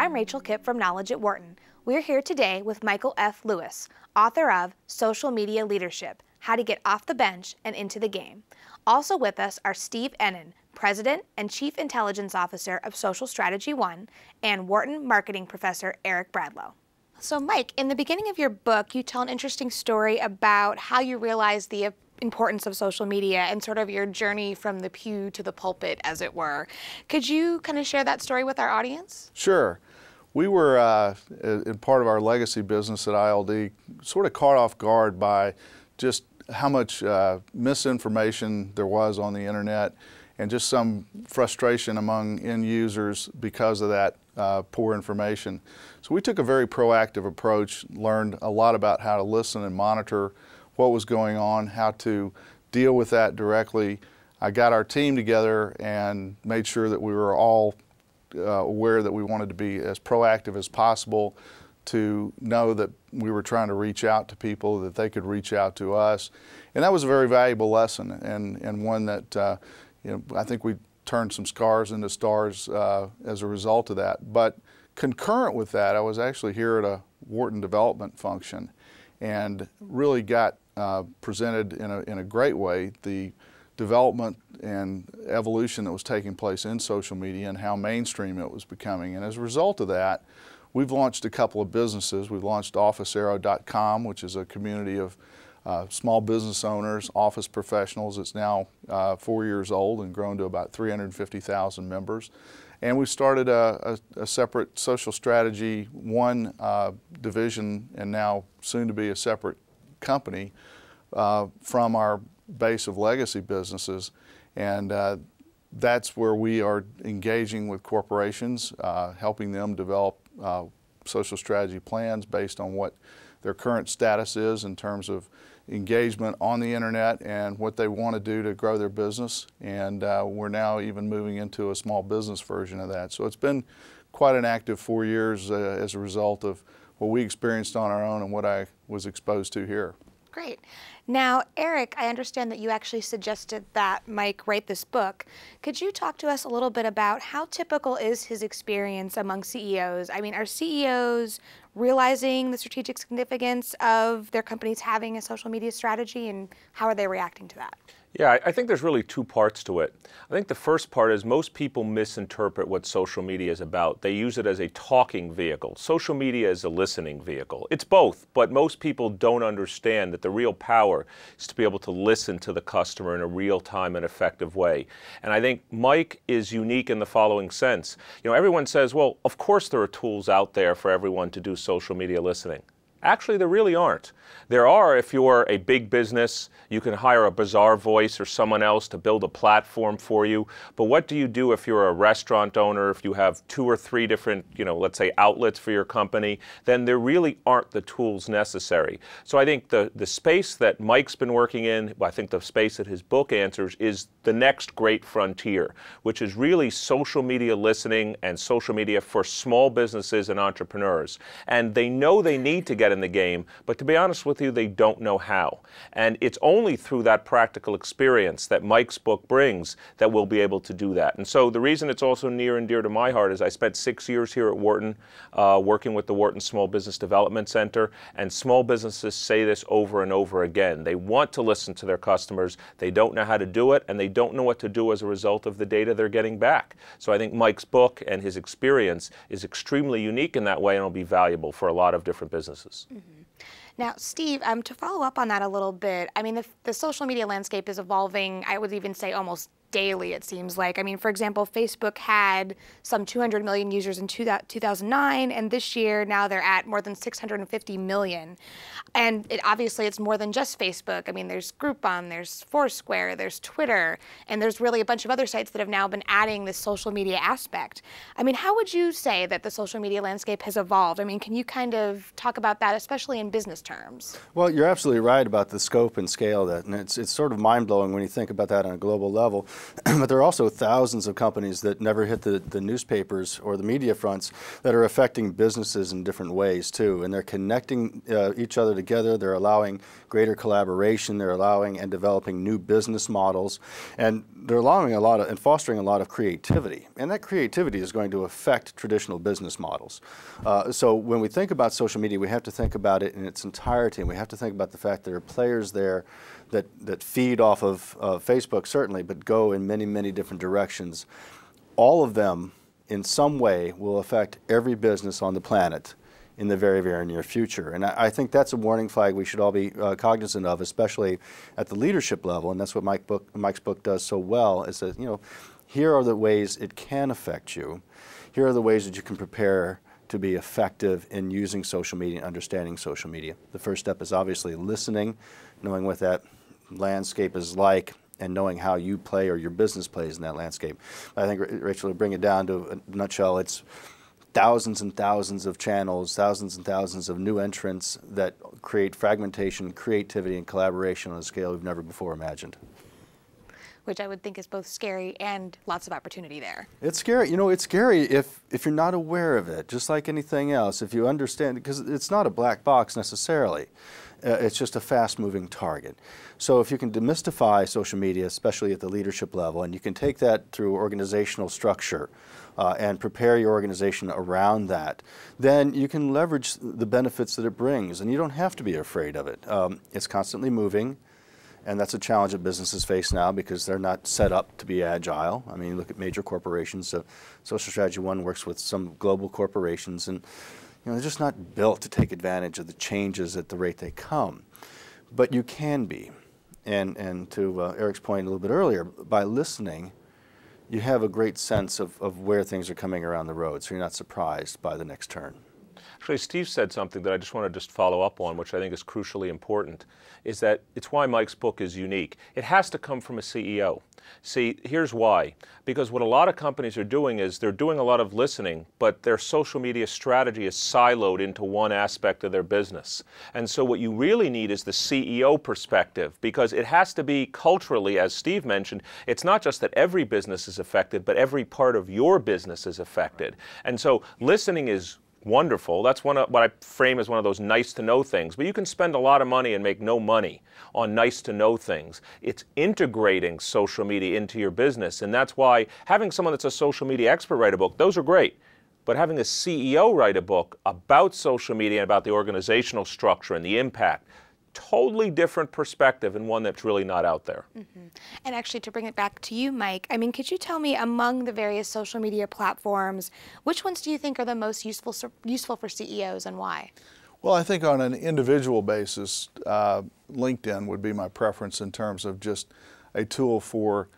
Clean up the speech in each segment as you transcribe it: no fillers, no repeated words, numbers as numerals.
I'm Rachel Kipp from Knowledge at Wharton. We're here today with Michael F. Lewis, author of Social Media Leadership: How to Get Off the Bench and Into the Game. Also with us are Steve Ennin, President and Chief Intelligence Officer of Social Strategy One, and Wharton Marketing Professor Eric Bradlow. So Mike, in the beginning of your book, you tell an interesting story about how you realized the importance of social media and sort of your journey from the pew to the pulpit, as it were. Could you kind of share that story with our audience? Sure. We were, in part of our legacy business at ILD, sort of caught off guard by just how much misinformation there was on the internet and just some frustration among end users because of that poor information. So we took a very proactive approach, learned a lot about how to listen and monitor what was going on, how to deal with that directly. I got our team together and made sure that we were all aware that we wanted to be as proactive as possible, to know that we were trying to reach out to people, that they could reach out to us. And that was a very valuable lesson, and one that I think we turned some scars into stars as a result of that. But concurrent with that, I was actually here at a Wharton development function and really got presented in a great way the development and evolution that was taking place in social media and how mainstream it was becoming. And as a result of that, we've launched a couple of businesses. We've launched OfficeArrow.com, which is a community of small business owners, office professionals. It's now 4 years old and grown to about 350,000 members. And we've started a separate Social Strategy One division, and now soon to be a separate company from our base of legacy businesses. And that's where we are engaging with corporations, helping them develop social strategy plans based on what their current status is in terms of engagement on the internet and what they want to do to grow their business. And we're now even moving into a small business version of that. So it's been quite an active 4 years as a result of what we experienced on our own and what I was exposed to here. Great. Now, Eric, I understand that you actually suggested that Mike write this book. Could you talk to us a little bit about how typical is his experience among CEOs? I mean, are CEOs realizing the strategic significance of their companies having a social media strategy, and how are they reacting to that? Yeah, I think there's really two parts to it. I think the first part is most people misinterpret what social media is about. They use it as a talking vehicle. Social media is a listening vehicle. It's both, but most people don't understand that the real power is to be able to listen to the customer in a real-time and effective way. And I think Mike is unique in the following sense. You know, everyone says, well, of course there are tools out there for everyone to do social media listening. Actually, there really aren't. There are, if you're a big business, you can hire a Bazaar Voice or someone else to build a platform for you. But what do you do if you're a restaurant owner, if you have 2 or 3 different, let's say outlets for your company? Then there really aren't the tools necessary. So I think the space that Mike's been working in, I think the space that his book answers, is the next great frontier, which is really social media listening and social media for small businesses and entrepreneurs. And they know they need to get in the game, but to be honest with you, they don't know how. And it's only through that practical experience that Mike's book brings that we'll be able to do that. And so the reason it's also near and dear to my heart is I spent 6 years here at Wharton working with the Wharton Small Business Development Center, and small businesses say this over and over again. They want to listen to their customers, they don't know how to do it, and they don't know what to do as a result of the data they're getting back. So I think Mike's book and his experience is extremely unique in that way, and will be valuable for a lot of different businesses. Mm-hmm. Now, Steve, to follow up on that a little bit, I mean, the social media landscape is evolving, I would even say almost daily, it seems like. I mean, for example, Facebook had some 200 million users in 2009, and this year now they're at more than 650 million. And obviously it's more than just Facebook. I mean, there's Groupon, there's Foursquare, there's Twitter, and there's really a bunch of other sites that have now been adding this social media aspect. I mean, how would you say that the social media landscape has evolved? I mean, can you kind of talk about that, especially in business terms? Well, you're absolutely right about the scope and scale of that, and it's sort of mind-blowing when you think about that on a global level. But there are also thousands of companies that never hit the newspapers or the media fronts that are affecting businesses in different ways too. And they're connecting each other together. They're allowing greater collaboration. They're allowing and developing new business models. And they're allowing a lot of and fostering a lot of creativity. And that creativity is going to affect traditional business models. So when we think about social media, we have to think about it in its entirety. And we have to think about the fact that there are players there that feed off of Facebook, certainly, but go in many, many different directions. All of them, in some way, will affect every business on the planet in the very, very near future. And I think that's a warning flag we should all be cognizant of, especially at the leadership level. And that's what Mike's book does so well, is that, here are the ways it can affect you. Here are the ways that you can prepare to be effective in using social media and understanding social media. The first step is obviously listening, knowing what that landscape is like, and knowing how you play or your business plays in that landscape. I think, Rachel, to bring it down to a nutshell, it's thousands and thousands of channels, thousands and thousands of new entrants that create fragmentation, creativity, and collaboration on a scale we've never before imagined. Which I would think is both scary and lots of opportunity there. It's scary. It's scary if you're not aware of it, just like anything else. If you understand, because it's not a black box necessarily. It's just a fast-moving target. So if you can demystify social media, especially at the leadership level, and you can take that through organizational structure and prepare your organization around that, then you can leverage the benefits that it brings, and you don't have to be afraid of it. It's constantly moving. And that's a challenge that businesses face now because they're not set up to be agile. I mean, look at major corporations. Social Strategy One works with some global corporations, and they're just not built to take advantage of the changes at the rate they come. But you can be. And to Eric's point a little bit earlier, by listening, you have a great sense of where things are coming around the road, so you're not surprised by the next turn. Actually, Steve said something that I just want to follow up on, which I think is crucially important, is that it's why Mike's book is unique. It has to come from a CEO. See, here's why. Because what a lot of companies are doing is they're doing a lot of listening, but their social media strategy is siloed into one aspect of their business. And so what you really need is the CEO perspective, because it has to be culturally, as Steve mentioned, it's not just that every business is affected, but every part of your business is affected. And so listening is wonderful. That's what I frame as one of those nice to know things. But you can spend a lot of money and make no money on nice to know things. It's integrating social media into your business. And that's why having someone that's a social media expert write a book, those are great. But having a CEO write a book about social media and about the organizational structure and the impact, totally different perspective and one that's really not out there. Mm-hmm. And actually, to bring it back to you, Mike, I mean, could you tell me, among the various social media platforms, which ones do you think are the most useful for CEOs and why? Well, I think on an individual basis, LinkedIn would be my preference in terms of just a tool for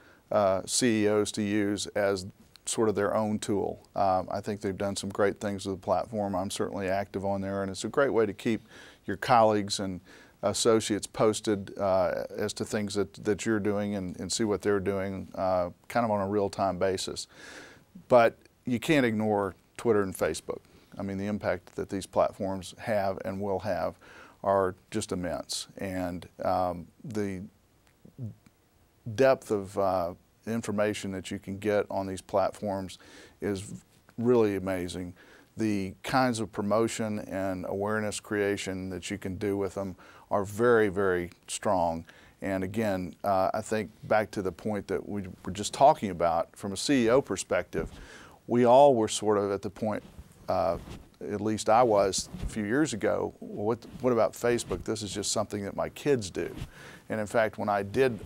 CEOs to use as sort of their own tool. I think they've done some great things with the platform. I'm certainly active on there, and it's a great way to keep your colleagues and associates posted as to things that you're doing and see what they're doing kind of on a real-time basis. But you can't ignore Twitter and Facebook. I mean, the impact that these platforms have and will have are just immense. And the depth of information that you can get on these platforms is really amazing. The kinds of promotion and awareness creation that you can do with them are very, very strong. And again, I think back to the point that we were just talking about, from a CEO perspective, we all were sort of at the point, at least I was a few years ago, well, what about Facebook? This is just something that my kids do. And in fact, when I did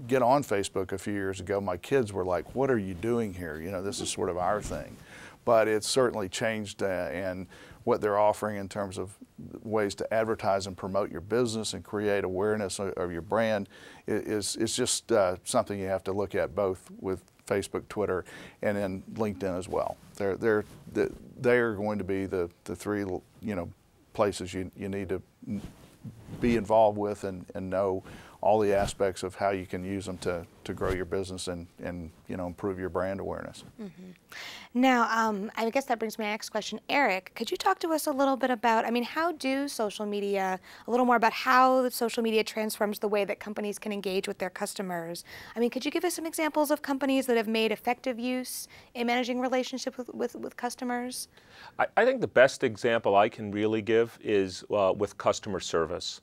get on Facebook a few years ago, my kids were like, what are you doing here? This is sort of our thing. But it's certainly changed and what they're offering in terms of ways to advertise and promote your business and create awareness of your brand is just something you have to look at, both with Facebook, Twitter, and then LinkedIn as well. They're going to be the three places you need to be involved with and know all the aspects of how you can use them to to grow your business and improve your brand awareness. Now, I guess that brings me to my next question. Eric, could you talk to us a little bit about, how do social media, a little more about how social media transforms the way that companies can engage with their customers? Could you give us some examples of companies that have made effective use in managing relationships with customers? I think the best example I can really give is with customer service.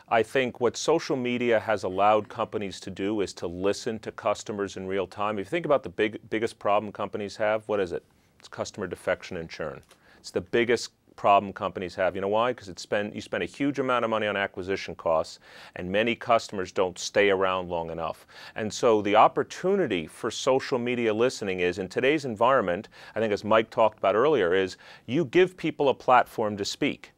I think what social media has allowed companies to do is to listen to customers in real time. If you think about the biggest problem companies have, what is it? It's customer defection and churn. It's the biggest problem companies have. You know why? Because you spend a huge amount of money on acquisition costs, and many customers don't stay around long enough. And so the opportunity for social media listening is, in today's environment, I think as Mike talked about earlier, is you give people a platform to speak.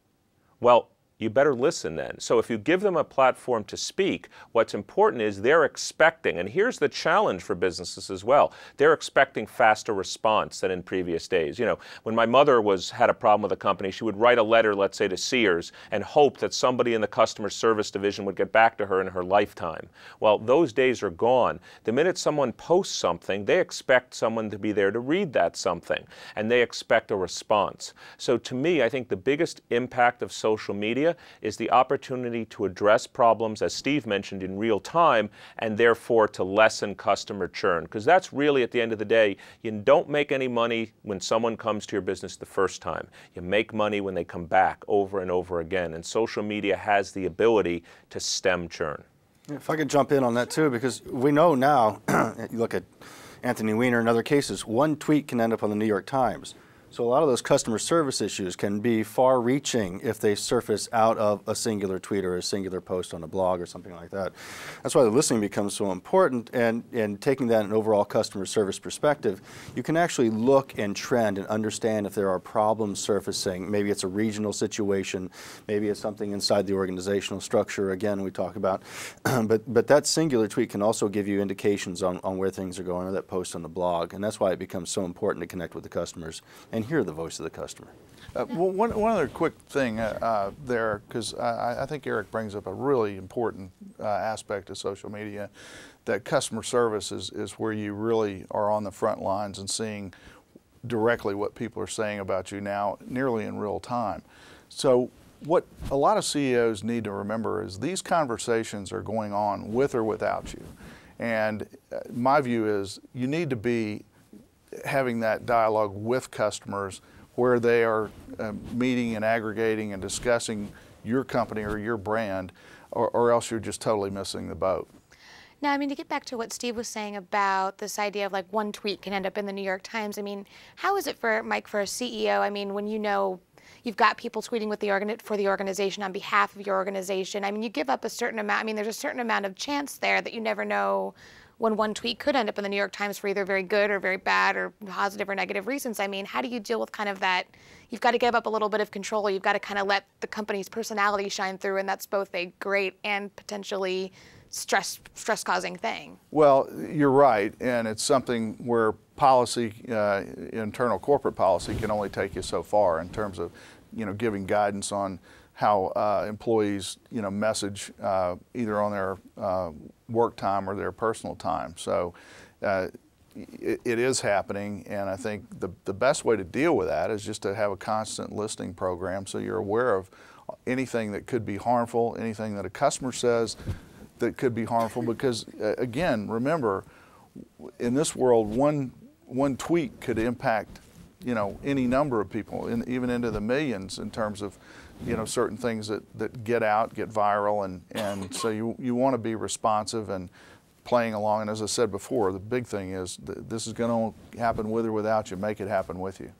Well, you better listen then. So if you give them a platform to speak, what's important is they're expecting, and here's the challenge for businesses as well, they're expecting faster response than in previous days. When my mother had a problem with a company, she would write a letter, let's say to Sears, and hope that somebody in the customer service division would get back to her in her lifetime. Well, those days are gone. The minute someone posts something, they expect someone to be there to read that something, and they expect a response. So to me, I think the biggest impact of social media is the opportunity to address problems, as Steve mentioned, in real time, and therefore to lessen customer churn. Because that's really, at the end of the day, you don't make any money when someone comes to your business the first time. You make money when they come back over and over again. And social media has the ability to stem churn. If I could jump in on that too, because we know now, you look at Anthony Weiner and other cases, one tweet can end up on the New York Times. So a lot of those customer service issues can be far-reaching if they surface out of a singular tweet or a singular post on a blog or something like that. That's why the listening becomes so important, and taking that in an overall customer service perspective, you can actually look and trend and understand if there are problems surfacing. Maybe it's a regional situation, maybe it's something inside the organizational structure, again, we talk about. but that singular tweet can also give you indications on where things are going, or that post on the blog, and that's why it becomes so important to connect with the customers and hear the voice of the customer. Well, one other quick thing there, because I think Eric brings up a really important aspect of social media, that customer service is where you really are on the front lines and seeing directly what people are saying about you now, nearly in real time. So what a lot of CEOs need to remember is these conversations are going on with or without you. And my view is you need to be having that dialogue with customers where they are meeting and aggregating and discussing your company or your brand, or else you're just totally missing the boat. Now, to get back to what Steve was saying about this idea of like one tweet can end up in the New York Times, how is it for Mike, for a CEO? When you've got people tweeting with for the organization on behalf of your organization, you give up a certain amount. There's a certain amount of chance there that you never know when one tweet could end up in the New York Times for either very good or very bad or positive or negative reasons. How do you deal with kind of that? You've got to give up a little bit of control. You've got to kind of let the company's personality shine through, and that's both a great and potentially stress-causing thing. Well, you're right, and it's something where policy, internal corporate policy, can only take you so far in terms of, giving guidance on how employees, message either on their work time or their personal time. So it is happening, and I think the best way to deal with that is just to have a constant listening program so you're aware of anything that could be harmful, anything that a customer says that could be harmful, because again, remember, in this world, one tweet could impact any number of people, even into the millions, in terms of certain things that get out, get viral, and so you want to be responsive and playing along. And as I said before, the big thing is this is going to happen with or without you. Make it happen with you.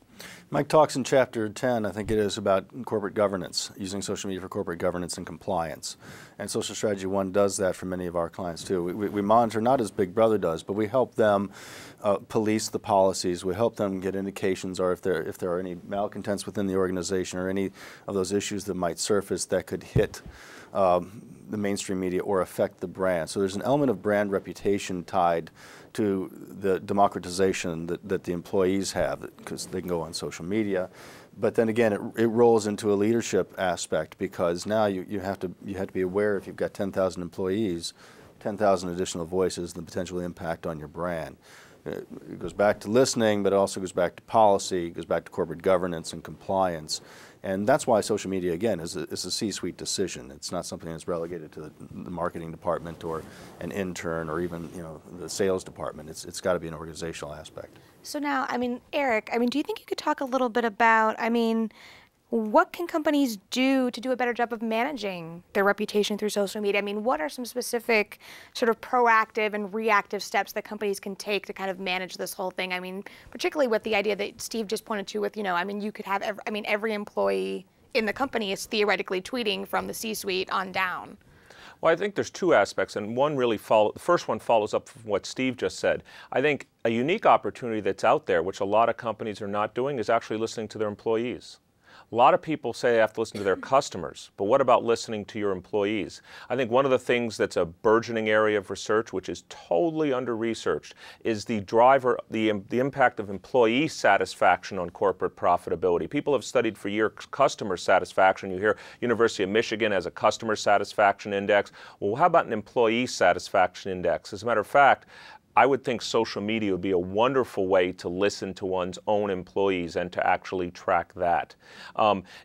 Mike talks in chapter 10, I think it is, about corporate governance, using social media for corporate governance and compliance. And Social Strategy 1 does that for many of our clients too. We monitor, not as Big Brother does, but we help them police the policies. We help them get indications, or if there are any malcontents within the organization or any of those issues that might surface that could hit the mainstream media or affect the brand. So there's an element of brand reputation tied to the democratization that the employees have, because they can go on social media. But then again, it rolls into a leadership aspect, because now you have to be aware, if you've got 10,000 employees, 10,000 additional voices, the potential impact on your brand. It goes back to listening, but it also goes back to policy, it goes back to corporate governance and compliance. And that's why social media, again, is a C-suite decision. It's not something that's relegated to the marketing department or an intern or even, you know, the sales department. It's got to be an organizational aspect. So now, I mean, Eric, I mean, do you think you could talk a little bit about, I mean, what can companies do to do a better job of managing their reputation through social media? I mean, what are some specific sort of proactive and reactive steps that companies can take to kind of manage this whole thing? I mean, particularly with the idea that Steve just pointed to with, you know, I mean, you could have, every employee in the company is theoretically tweeting from the C-suite on down. Well, I think there's two aspects, and the first one follows up from what Steve just said. I think a unique opportunity that's out there, which a lot of companies are not doing, is actually listening to their employees. A lot of people say they have to listen to their customers, but what about listening to your employees? I think one of the things that's a burgeoning area of research, which is totally under-researched, is the impact of employee satisfaction on corporate profitability. People have studied for years customer satisfaction. You hear University of Michigan has a customer satisfaction index. Well, how about an employee satisfaction index? As a matter of fact, I would think social media would be a wonderful way to listen to one's own employees and to actually track that.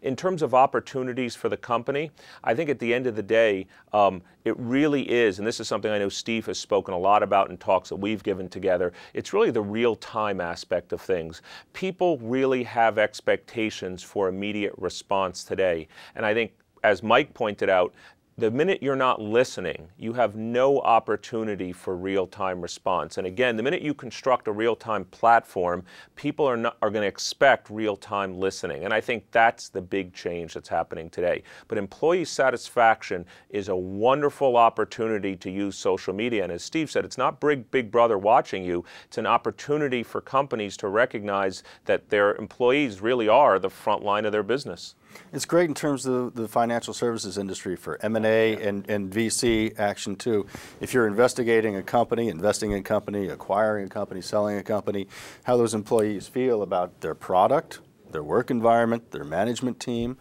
In terms of opportunities for the company, I think at the end of the day, it really is, and this is something I know Steve has spoken a lot about in talks that we've given together, it's really the real-time aspect of things. People really have expectations for immediate response today, and I think, as Mike pointed out, the minute you're not listening, you have no opportunity for real-time response. And again, the minute you construct a real-time platform, people are going to expect real-time listening. And I think that's the big change that's happening today. But employee satisfaction is a wonderful opportunity to use social media. And as Steve said, it's not Big Brother watching you. It's an opportunity for companies to recognize that their employees really are the front line of their business. It's great in terms of the financial services industry for M&A and VC action too. If you're investigating a company, investing in a company, acquiring a company, selling a company, how those employees feel about their product, their work environment, their management team,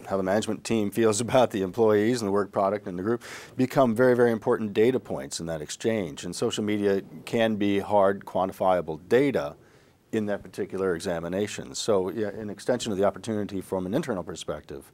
how the management team feels about the employees and the work product and the group become very, very important data points in that exchange. And social media can be hard, quantifiable data in that particular examination. So yeah, an extension of the opportunity from an internal perspective,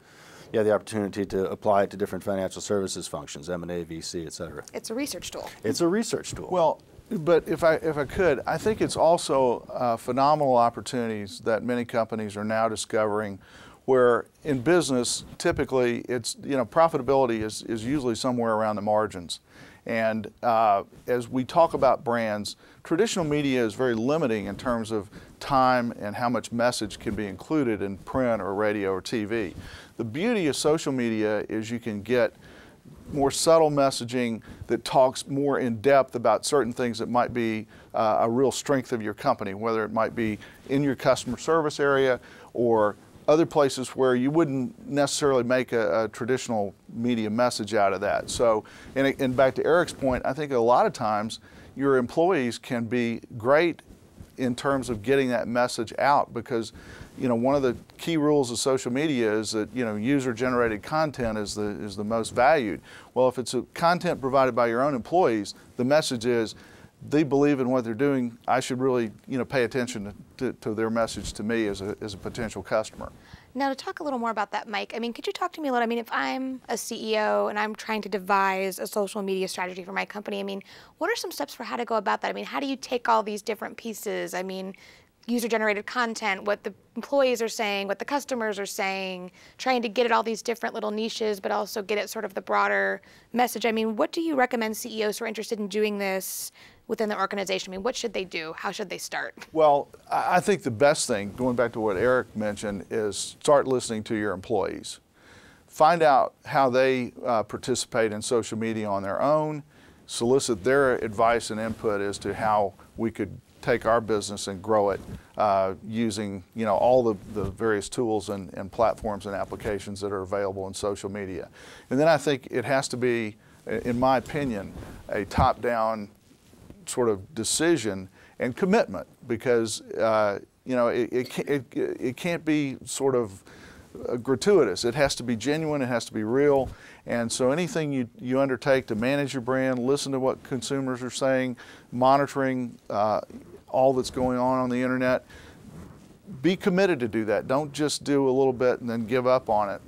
you have the opportunity to apply it to different financial services functions, M&A, VC, et cetera. It's a research tool. It's a research tool. Well, but if I could, I think it's also phenomenal opportunities that many companies are now discovering where in business, typically it's, you know, profitability is usually somewhere around the margins. And as we talk about brands, traditional media is very limiting in terms of time and how much message can be included in print or radio or TV. The beauty of social media is you can get more subtle messaging that talks more in depth about certain things that might be a real strength of your company, whether it might be in your customer service area or other places where you wouldn't necessarily make a traditional media message out of that. So, and back to Eric's point, I think a lot of times your employees can be great in terms of getting that message out because, you know, one of the key rules of social media is that, you know, user-generated content is the most valued. Well, if it's a content provided by your own employees, the message is, they believe in what they're doing, I should really, you know, pay attention to their message to me as a potential customer. Now, to talk a little more about that, Mike, I mean, could you talk to me a little? I mean, if I'm a CEO and I'm trying to devise a social media strategy for my company, I mean, what are some steps for how to go about that? I mean, how do you take all these different pieces? I mean, user-generated content, what the employees are saying, what the customers are saying, trying to get at all these different little niches, but also get at sort of the broader message. I mean, what do you recommend CEOs who are interested in doing this within the organization? I mean, what should they do? How should they start? Well, I think the best thing, going back to what Eric mentioned, is start listening to your employees. Find out how they participate in social media on their own, solicit their advice and input as to how we could take our business and grow it using, you know, all the various tools and platforms and applications that are available in social media. And then I think it has to be, in my opinion, a top-down sort of decision and commitment because you know it can't be sort of gratuitous. It has to be genuine, it has to be real. And so anything you undertake to manage your brand, listen to what consumers are saying, monitoring all that's going on the internet, be committed to do that. Don't just do a little bit and then give up on it.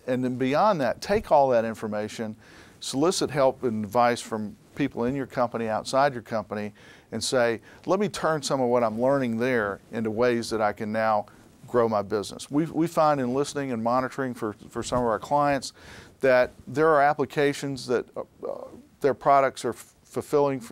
And then beyond that, take all that information, solicit help and advice from people in your company, outside your company, and say, let me turn some of what I'm learning there into ways that I can now grow my business. We find in listening and monitoring for some of our clients that there are applications that their products are fulfilling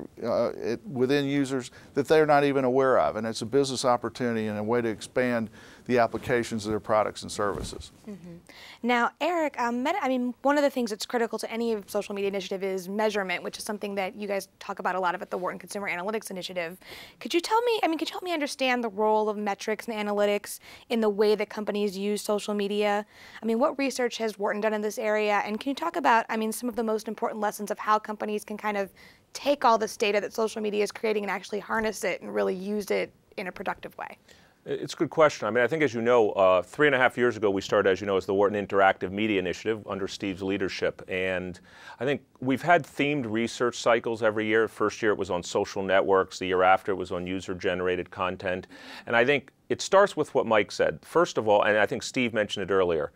within users that they're not even aware of, and it's a business opportunity and a way to expand the applications of their products and services. Mm-hmm. Now, Eric, I mean, one of the things that's critical to any social media initiative is measurement, which is something that you guys talk about a lot of at the Wharton Consumer Analytics Initiative. Could you help me understand the role of metrics and analytics in the way that companies use social media? I mean, what research has Wharton done in this area? And can you talk about, I mean, some of the most important lessons of how companies can kind of take all this data that social media is creating and actually harness it and really use it in a productive way? It's a good question. I mean, I think, as you know, 3.5 years ago, we started, as you know, as the Wharton Interactive Media Initiative under Steve's leadership. And I think we've had themed research cycles every year. First year it was on social networks. The year after it was on user-generated content. And I think it starts with what Mike said. First of all, and I think Steve mentioned it earlier,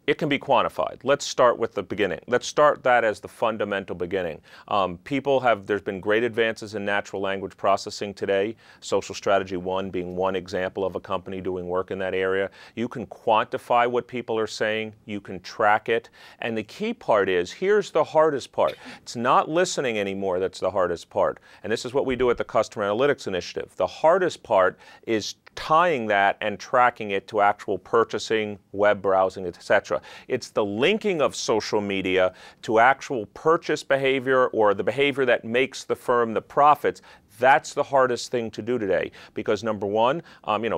it can be quantified. Let's start with the beginning. Let's start that as the fundamental beginning. There's been great advances in natural language processing today, Social Strategy 1 being one example of a company doing work in that area. You can quantify what people are saying, you can track it, and the key part is, here's the hardest part. It's not listening anymore that's the hardest part, and this is what we do at the Customer Analytics Initiative. The hardest part is tying that and tracking it to actual purchasing, web browsing, etc. It's the linking of social media to actual purchase behavior or the behavior that makes the firm the profits. That's the hardest thing to do today because, number one,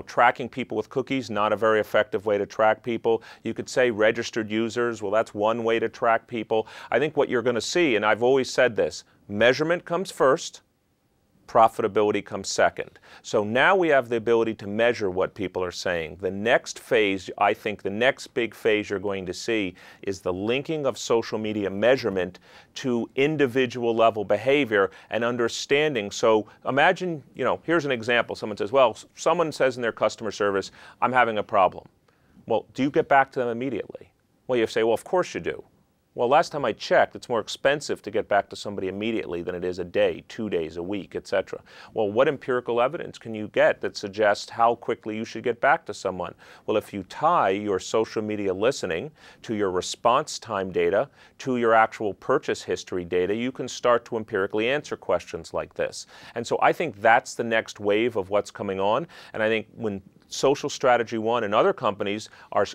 tracking people with cookies, not a very effective way to track people. You could say registered users, well, that's one way to track people. I think what you're going to see, and I've always said this, measurement comes first, profitability comes second. So now we have the ability to measure what people are saying. The next phase, I think the next big phase you're going to see is the linking of social media measurement to individual level behavior and understanding. So imagine, here's an example. Someone says in their customer service, I'm having a problem. Well, do you get back to them immediately? Well, you say, well, of course you do. Well, last time I checked, it's more expensive to get back to somebody immediately than it is a day, 2 days, a week, etc. Well, what empirical evidence can you get that suggests how quickly you should get back to someone? Well, if you tie your social media listening to your response time data, to your actual purchase history data, you can start to empirically answer questions like this. And so I think that's the next wave of what's coming on. And I think when Social Strategy 1 and other companies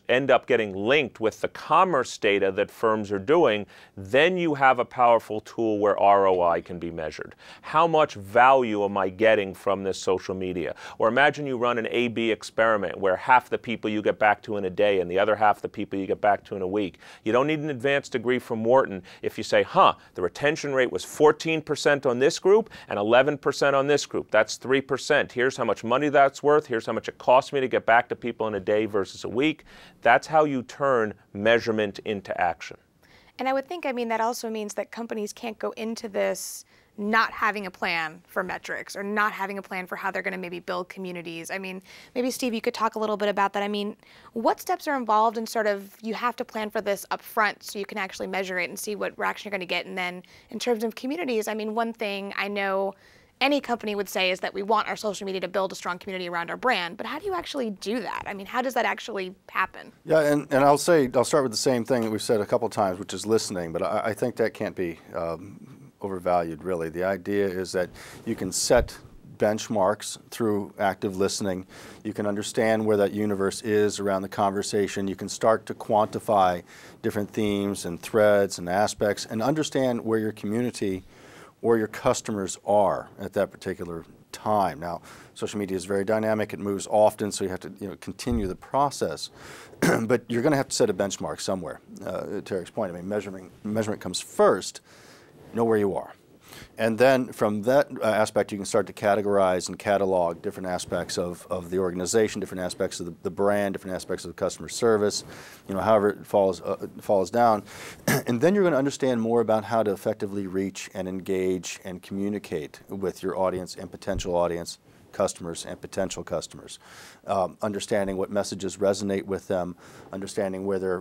end up getting linked with the commerce data that firms are doing, then you have a powerful tool where ROI can be measured. How much value am I getting from this social media? Or imagine you run an A/B experiment where half the people you get back to in a day and the other half the people you get back to in a week. You don't need an advanced degree from Wharton if you say, the retention rate was 14% on this group and 11% on this group. That's 3%. Here's how much money that's worth. Here's how much it costs me to get back to people in a day versus a week. That's how you turn measurement into action. And I would think, that also means that companies can't go into this not having a plan for metrics or not having a plan for how they're going to maybe build communities. Maybe Steve, you could talk a little bit about that. What steps are involved in you have to plan for this up front so you can actually measure it and see what reaction you're going to get. And then in terms of communities, one thing I know any company would say is that we want our social media to build a strong community around our brand, but how do you actually do that? How does that actually happen? Yeah, and I'll start with the same thing that we've said a couple times, which is listening, but I think that can't be overvalued, really. The idea is that you can set benchmarks through active listening. You can understand where that universe is around the conversation. You can start to quantify different themes and threads and aspects and understand where your community or your customers are at that particular time. Now, social media is very dynamic. It moves often, so you have to continue the process. But you're going to have to set a benchmark somewhere. To Eric's point, measurement comes first. Know where you are. And then from that aspect, you can start to categorize and catalog different aspects of the organization, different aspects of the brand, different aspects of the customer service, however it falls down. And then you're going to understand more about how to effectively reach and engage and communicate with your audience and potential audience, customers and potential customers, understanding what messages resonate with them, understanding where they're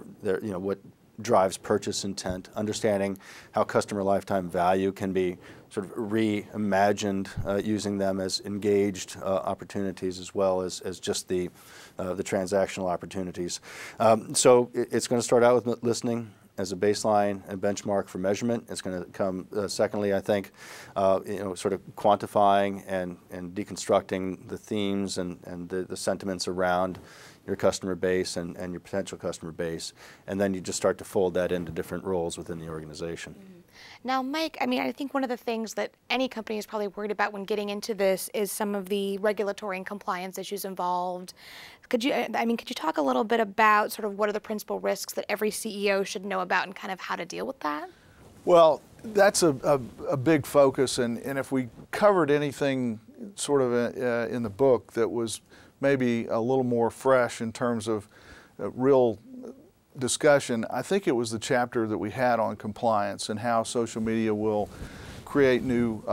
what drives purchase intent, understanding how customer lifetime value can be sort of reimagined, using them as engaged opportunities as well as just the transactional opportunities. So it's going to start out with listening as a baseline and benchmark for measurement. It's going to come secondly, I think, sort of quantifying and deconstructing the themes and the sentiments around your customer base and your potential customer base. And then you just start to fold that into different roles within the organization. Mm-hmm. Now, Mike, I mean, I think one of the things that any company is probably worried about when getting into this is some of the regulatory and compliance issues involved. Could you talk a little bit about sort of what are the principal risks that every CEO should know about and kind of how to deal with that? Well, that's a big focus, and if we covered anything sort of in the book that was maybe a little more fresh in terms of real discussion, I think it was the chapter that we had on compliance and how social media will create new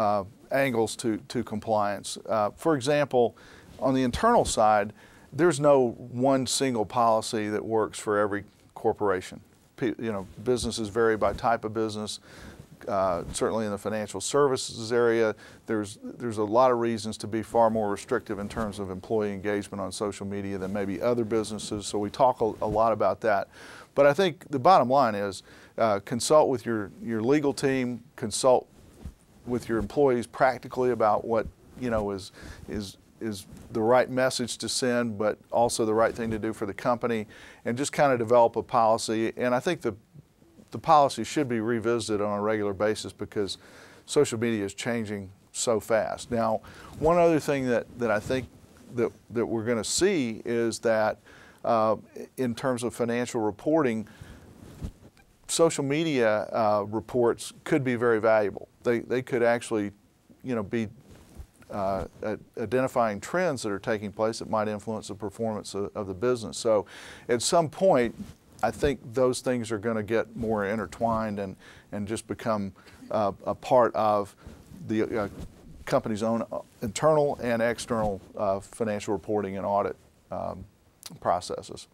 angles to compliance. For example, on the internal side, there's no one single policy that works for every corporation. Businesses vary by type of business. Certainly in the financial services area, there's a lot of reasons to be far more restrictive in terms of employee engagement on social media than maybe other businesses, so we talk a lot about that. But I think the bottom line is consult with your legal team, consult with your employees practically about what is the right message to send, but also the right thing to do for the company, and just kind of develop a policy. And I think the policy should be revisited on a regular basis because social media is changing so fast. Now, one other thing that I think that we're going to see is that in terms of financial reporting, social media reports could be very valuable. They could actually, be identifying trends that are taking place that might influence the performance of the business. So at some point, I think those things are going to get more intertwined and just become a part of the company's own internal and external financial reporting and audit processes.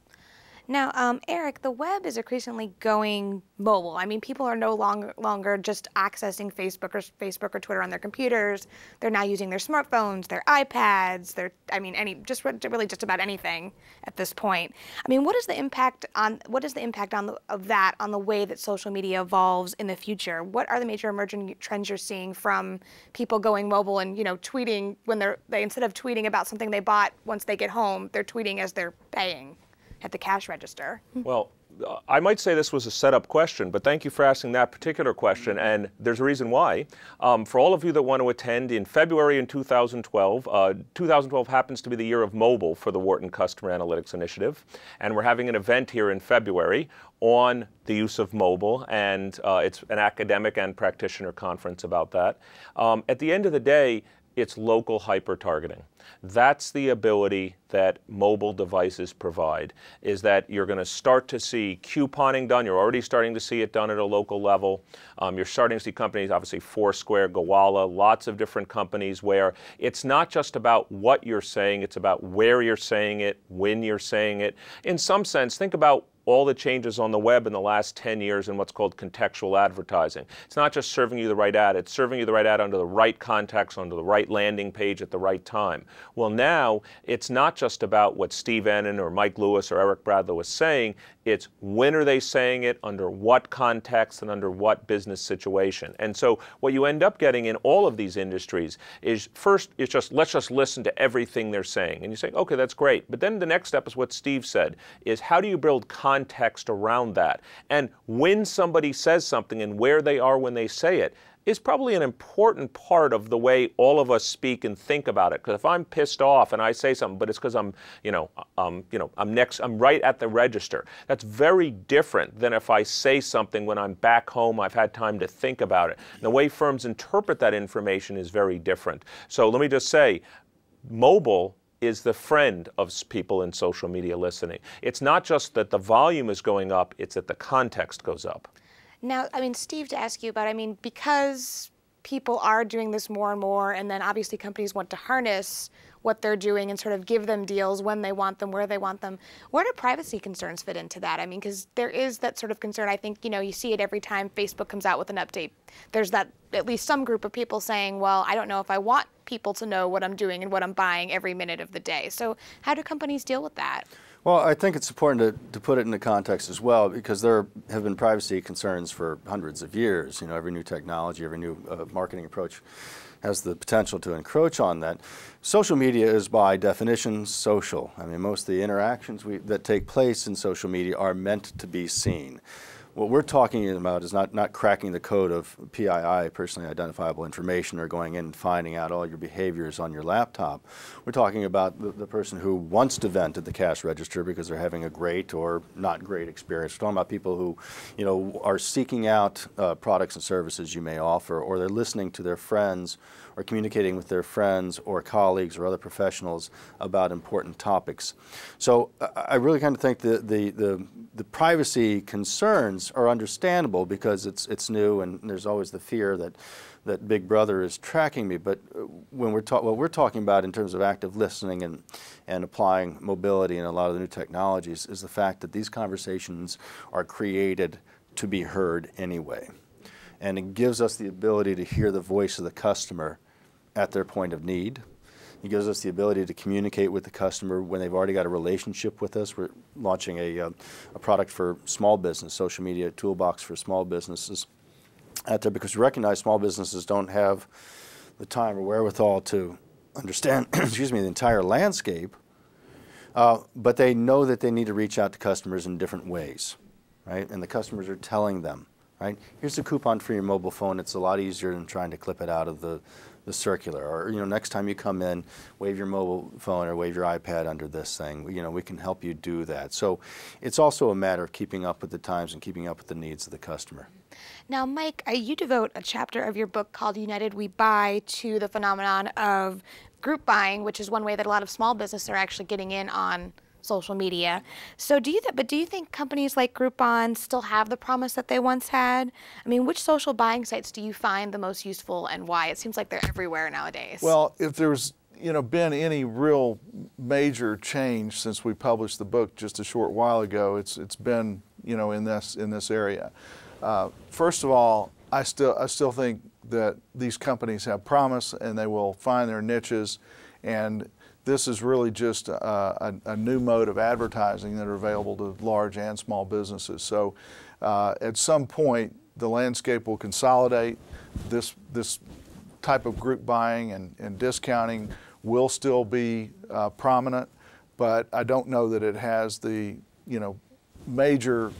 Now, Eric, the web is increasingly going mobile. I mean, people are no longer just accessing Facebook or Twitter on their computers. They're now using their smartphones, their iPads, really just about anything at this point. I mean, what is the impact of that on the way that social media evolves in the future? What are the major emerging trends you're seeing from people going mobile and tweeting when they instead of tweeting about something they bought once they get home, they're tweeting as they're paying at the cash register? Well, I might say this was a setup question, but thank you for asking that particular question, and there's a reason why. For all of you that want to attend in February in 2012, 2012 happens to be the year of mobile for the Wharton Customer Analytics Initiative, and we're having an event here in February on the use of mobile, and it's an academic and practitioner conference about that. At the end of the day, it's local hyper-targeting. That's the ability that mobile devices provide, is that you're going to start to see couponing done. You're already starting to see it done at a local level. You're starting to see companies, obviously Foursquare, Gowalla, lots of different companies where it's not just about what you're saying, it's about where you're saying it, when you're saying it. In some sense, think about all the changes on the web in the last 10 years in what's called contextual advertising. It's not just serving you the right ad, it's serving you the right ad under the right context, under the right landing page at the right time. Well, now it's not just about what Steve Ennin or Mike Lewis or Eric Bradlow was saying, it's when are they saying it, under what context, and under what business situation. And so what you end up getting in all of these industries is first, let's just listen to everything they're saying. And you say, okay, that's great. But then the next step is what Steve said, is how do you build context around that? And when somebody says something and where they are when they say it, is probably an important part of the way all of us speak and think about it. Because if I'm pissed off and I say something, but it's because I'm right at the register. That's very different than if I say something when I'm back home, I've had time to think about it. And the way firms interpret that information is very different. So let me just say, mobile is the friend of people in social media listening. It's not just that the volume is going up, it's that the context goes up. Now, I mean, Steve, to ask you about, I mean, because people are doing this more and more, and then obviously companies want to harness what they're doing and sort of give them deals when they want them, where they want them. Where do privacy concerns fit into that? I mean, because there is that sort of concern. I think, you see it every time Facebook comes out with an update. There's that, at least some group of people saying, well, I don't know if I want people to know what I'm doing and what I'm buying every minute of the day. So how do companies deal with that? Well, I think it's important to put it into context as well, because there have been privacy concerns for hundreds of years. Every new technology, every new marketing approach has the potential to encroach on that. Social media is by definition social. I mean, most of the interactions that take place in social media are meant to be seen. What we're talking about is not cracking the code of PII, personally identifiable information, or going in and finding out all your behaviors on your laptop. We're talking about the person who wants to vent at the cash register because they're having a great or not great experience. We're talking about people who, are seeking out products and services you may offer, or they're listening to their friends or communicating with their friends or colleagues or other professionals about important topics. So I really kind of think the privacy concerns are understandable because it's new, and there's always the fear that Big Brother is tracking me. But when what we're talking about in terms of active listening and applying mobility and a lot of the new technologies is the fact that these conversations are created to be heard anyway. And it gives us the ability to hear the voice of the customer at their point of need. It gives us the ability to communicate with the customer when they've already got a relationship with us. We're launching a product for small business, social media toolbox for small businesses out there, because we recognize small businesses don't have the time or wherewithal to understand the entire landscape, but they know that they need to reach out to customers in different ways, right? And the customers are telling them, right? Here's a coupon for your mobile phone. It's a lot easier than trying to clip it out of the circular. Or next time you come in, wave your mobile phone or wave your iPad under this thing. We can help you do that. So it's also a matter of keeping up with the times and keeping up with the needs of the customer. Now, Mike, you devote a chapter of your book called United We Buy to the phenomenon of group buying, which is one way that a lot of small businesses are actually getting in on social media. So do you think companies like Groupon still have the promise that they once had? I mean, which social buying sites do you find the most useful, and why? It seems like they're everywhere nowadays. Well, if there's been any real major change since we published the book just a short while ago, it's been in this area. First of all, I still think that these companies have promise and they will find their niches, and this is really just a new mode of advertising that are available to large and small businesses. So at some point, the landscape will consolidate. This type of group buying and discounting will still be prominent, but I don't know that it has the major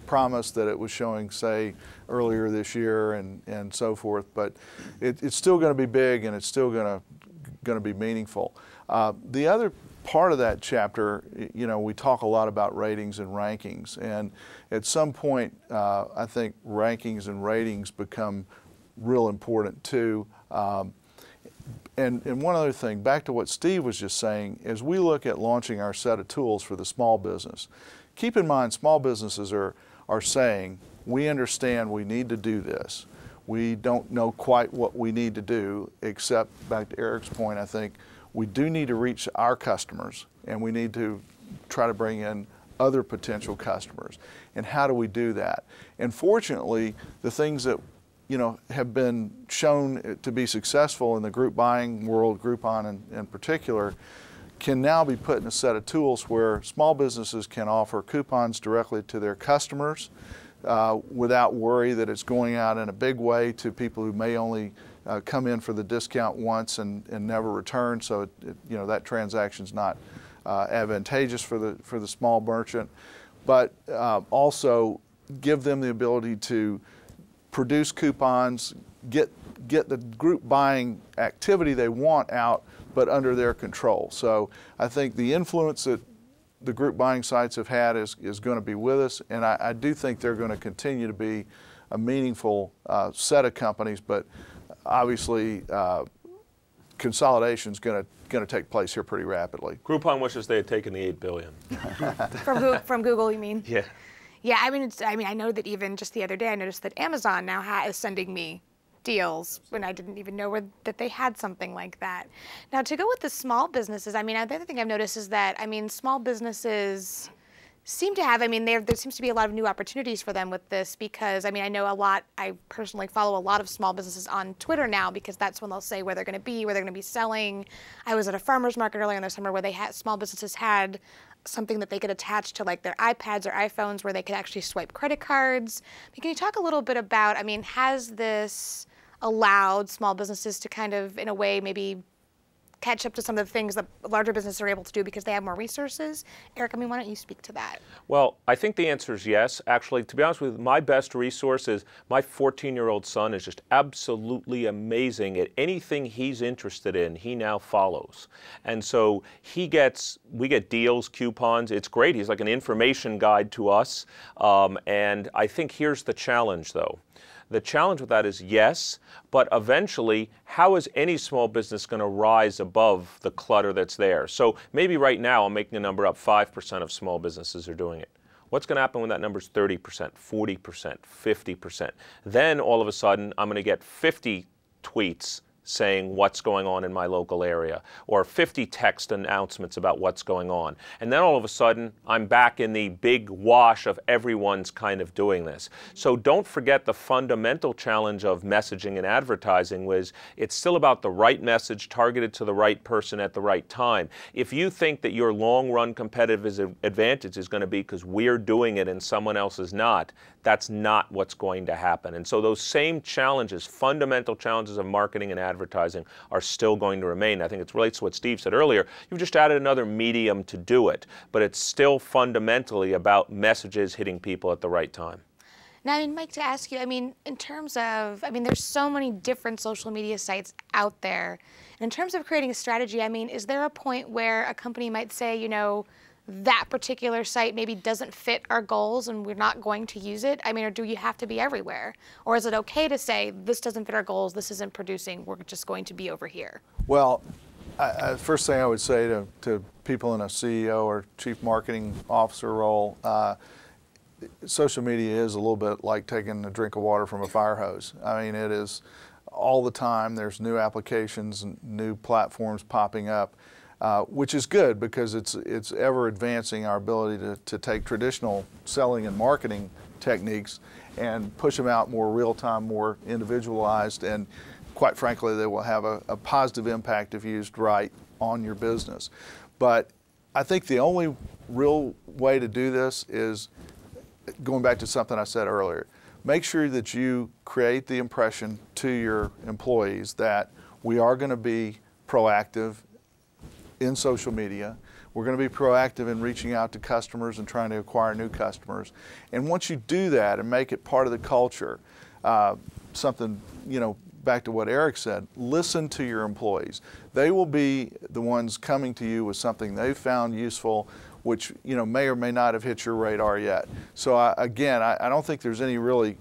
promise that it was showing, say, earlier this year and so forth. But it's still going to be big, and it's still going to be meaningful. The other part of that chapter, we talk a lot about ratings and rankings, and at some point, I think rankings and ratings become real important too. And one other thing, back to what Steve was just saying, as we look at launching our set of tools for the small business, keep in mind small businesses are saying, we understand we need to do this. We don't know quite what we need to do, except, back to Eric's point, I think we do need to reach our customers, and we need to try to bring in other potential customers. And how do we do that? And fortunately, the things that have been shown to be successful in the group buying world, Groupon in particular, can now be put in a set of tools where small businesses can offer coupons directly to their customers without worry that it's going out in a big way to people who may only come in for the discount once and never return. So that transaction's not advantageous for the small merchant, but also give them the ability to produce coupons, get the group buying activity they want out, but under their control. So I think the influence that the group buying sites have had is going to be with us, and I do think they're going to continue to be a meaningful set of companies, but obviously consolidation is going to take place here pretty rapidly. Groupon wishes they had taken the $8 billion. From Google, you mean? Yeah. Yeah, I mean, I know that even just the other day, I noticed that Amazon now is sending me deals when I didn't even know that they had something like that. Now, to go with the small businesses, I mean, the other thing I've noticed is that, I mean, small businesses seem to have, I mean, there seems to be a lot of new opportunities for them with this because, I mean, I personally follow a lot of small businesses on Twitter now because that's when they'll say where they're going to be, where they're going to be selling. I was at a farmer's market earlier in the summer where small businesses had something that they could attach to like their iPads or iPhones where they could actually swipe credit cards. Can you talk a little bit about, I mean, has this allowed small businesses to kind of, in a way, maybe catch up to some of the things that larger businesses are able to do because they have more resources? Eric, I mean, why don't you speak to that? Well, I think the answer is yes. Actually, to be honest with you, my best resource is my 14-year-old son is just absolutely amazing at anything he's interested in. He now follows. And so we get deals, coupons. It's great. He's like an information guide to us. And I think here's the challenge, though. The challenge with that is yes, but eventually, how is any small business going to rise above the clutter that's there? So maybe right now, I'm making a number up, 5% of small businesses are doing it. What's going to happen when that number is 30%, 40%, 50%? Then all of a sudden, I'm going to get 50 tweets saying what's going on in my local area, or 50 text announcements about what's going on. And then all of a sudden, I'm back in the big wash of everyone's kind of doing this. So don't forget the fundamental challenge of messaging and advertising was it's still about the right message targeted to the right person at the right time. If you think that your long-run competitive advantage is going to be because we're doing it and someone else is not, that's not what's going to happen. And so those same challenges, fundamental challenges of marketing and advertising are still going to remain. I think it relates to what Steve said earlier. You've just added another medium to do it, but it's still fundamentally about messages hitting people at the right time. Now, I mean, Mike, to ask you, I mean, in terms of, I mean, there's so many different social media sites out there. And in terms of creating a strategy, I mean, is there a point where a company might say, you know, that particular site maybe doesn't fit our goals and we're not going to use it? I mean, or do you have to be everywhere? Or is it okay to say, this doesn't fit our goals, this isn't producing, we're just going to be over here? Well, first thing I would say to people in a CEO or chief marketing officer role, social media is a little bit like taking a drink of water from a fire hose. I mean, it is all the time. There's new applications and new platforms popping up. Which is good because it's ever advancing our ability to take traditional selling and marketing techniques and push them out more real time, more individualized, and quite frankly, they will have a positive impact if used right on your business. But I think the only real way to do this is going back to something I said earlier. Make sure that you create the impression to your employees that we are going to be proactive in social media. We're going to be proactive in reaching out to customers and trying to acquire new customers. And once you do that and make it part of the culture, something, you know, back to what Eric said, listen to your employees. They will be the ones coming to you with something they've found useful, which, you know, may or may not have hit your radar yet. So again, I don't think there's any really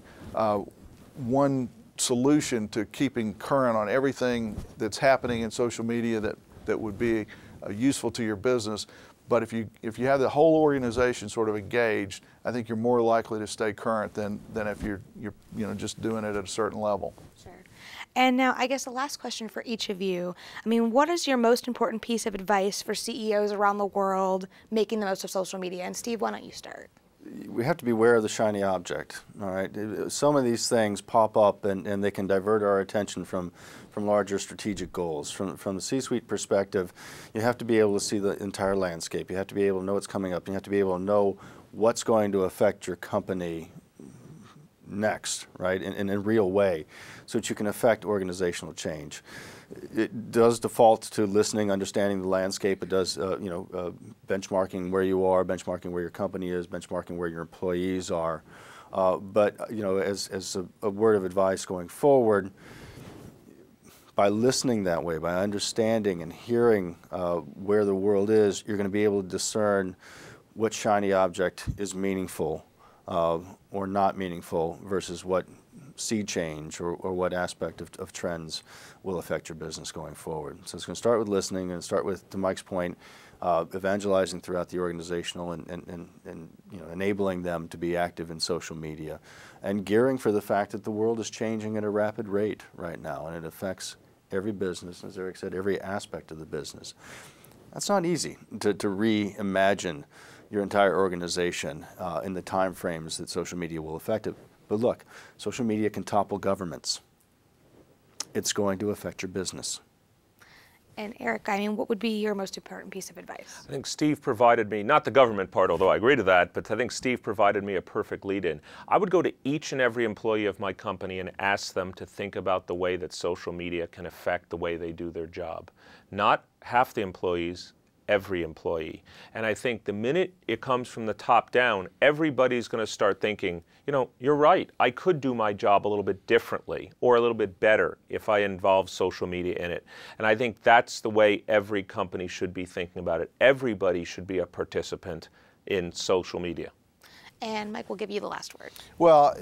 one solution to keeping current on everything that's happening in social media that would be useful to your business. But if you have the whole organization sort of engaged, I think you're more likely to stay current than if you're you know, just doing it at a certain level. Sure. And now, I guess the last question for each of you. I mean, what is your most important piece of advice for CEOs around the world making the most of social media? And Steve, why don't you start? We have to be aware of the shiny object, all right? Some of these things pop up and they can divert our attention from larger strategic goals. From the C-suite perspective, you have to be able to see the entire landscape. You have to be able to know what's coming up. You have to be able to know what's going to affect your company next, right, in a real way, so that you can affect organizational change. It does default to listening, understanding the landscape. It does, benchmarking where you are, benchmarking where your company is, benchmarking where your employees are. But you know, as a word of advice going forward, by listening that way, by understanding and hearing where the world is, you're going to be able to discern what shiny object is meaningful or not meaningful versus what sea change or what aspect of trends will affect your business going forward. So it's going to start with listening and start with, to Mike's point, evangelizing throughout the organizational and you know, enabling them to be active in social media and gearing for the fact that the world is changing at a rapid rate right now, and it affects every business, as Eric said, every aspect of the business. That's not easy to reimagine your entire organization in the time frames that social media will affect it. But look, social media can topple governments. It's going to affect your business. And Eric, I mean, what would be your most important piece of advice? I think Steve provided me, not the government part, although I agree to that, but I think Steve provided me a perfect lead-in. I would go to each and every employee of my company and ask them to think about the way that social media can affect the way they do their job. Not half the employees, every employee. And I think the minute it comes from the top down, everybody's going to start thinking, you know, you're right, I could do my job a little bit differently or a little bit better if I involve social media in it. And I think that's the way every company should be thinking about it. Everybody should be a participant in social media. And Mike, we'll give you the last word. Well,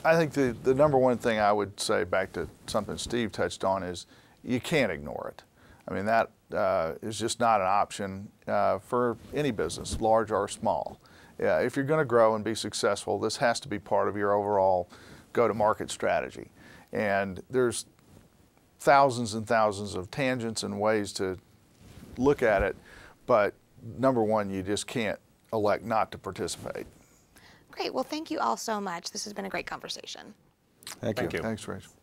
I think the number one thing I would say, back to something Steve touched on, is you can't ignore it. I mean, that is just not an option for any business, large or small. If you're going to grow and be successful, this has to be part of your overall go-to-market strategy. And there's thousands and thousands of tangents and ways to look at it, but number one, you just can't elect not to participate. Great. Well, thank you all so much. This has been a great conversation. Thank you. Thank you. Thanks, Rachel.